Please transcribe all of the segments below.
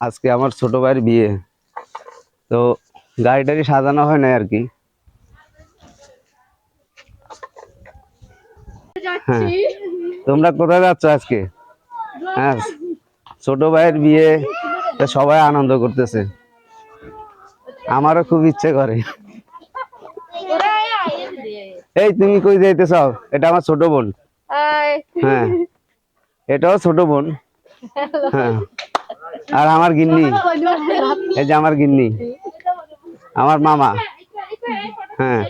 আজকে আমার ছোট ভাইয়ের বিয়ে, তো গাড়িটারি সাজানো হয় না আর কি। হ্যাঁ, তোমরা কোথায় যাচ্ছ আজকে? হ্যাঁ, ছোট ভাইয়ের বিয়ে, সবাই আনন্দ করতেছে, আমারও খুব ইচ্ছে করে। এই তুমি কই যাইতেছ? এটা আমার ছোট বোন। হ্যাঁ, এটাও ছোট বোন। হ্যাঁ, আর আমার গিন্নি, এই যে আমার গিন্নি, আমার মামা। হ্যাঁ,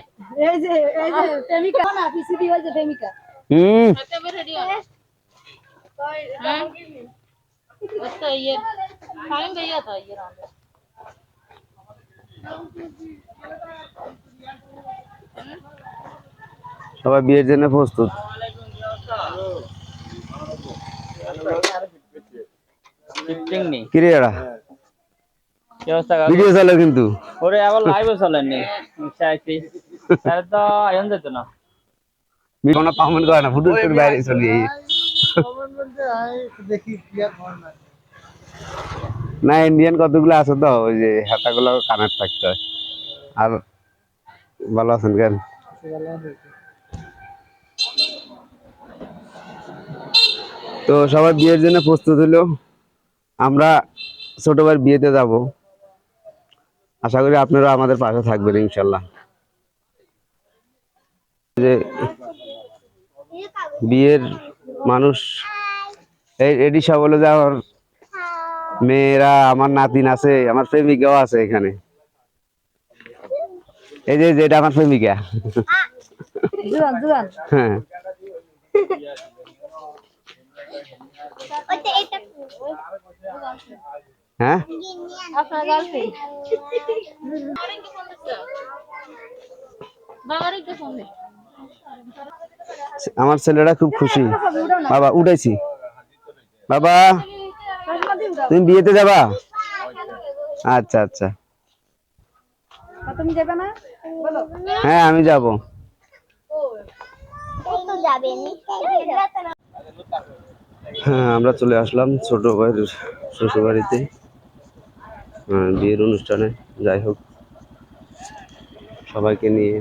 সবাই বিয়ের জন্য প্রস্তুত। কিরে এরা ভিডিও চলে কিন্তু ওরে আবার লাইভও চলেনি চাইছি তাহলে তো আয়ন যেত না কোনো কমেন্ট করে না, ফুটুস করে বাইরে চলে যাই। না, ইন্ডিয়ান কতগুলো আছে তো, ওই যে হাতাগুলো কানেক্ট থাকতে হয়। আর ভালো আছেন কেন? তো সবাই বিয়ের জন্য প্রস্তুত হলো, আমরা ছোট ভাইয়ের বিয়েতে যাব। আশা করি আপনারা আমাদের পাশে থাকবেন ইনশাল্লাহ। যে বিয়ের মানুষ এই এডিশা বলে যে আমার মেয়েরা, আমার নাতিন আছে, আমার প্রেমিকাও আছে এখানে। এই যে এটা আমার প্রেমিকা। হ্যাঁ, হ্যাঁ, আমার ছেলেরা খুব খুশি। বাবা উঠাইছি, বাবা তুমি বিয়েতে যাবা? আচ্ছা আচ্ছা, তুমি যাবে না? বলো। হ্যাঁ আমি যাব। হ্যাঁ, আমরা চলে আসলাম ছোট ভাইয়ের শ্বশুর বাড়িতে বিয়ের অনুষ্ঠানে। যাই হোক, সবাইকে নিয়ে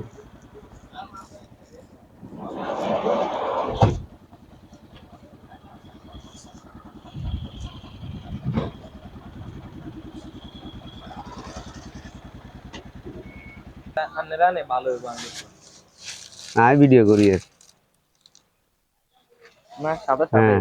আমি ভিডিও করি। হ্যাঁ,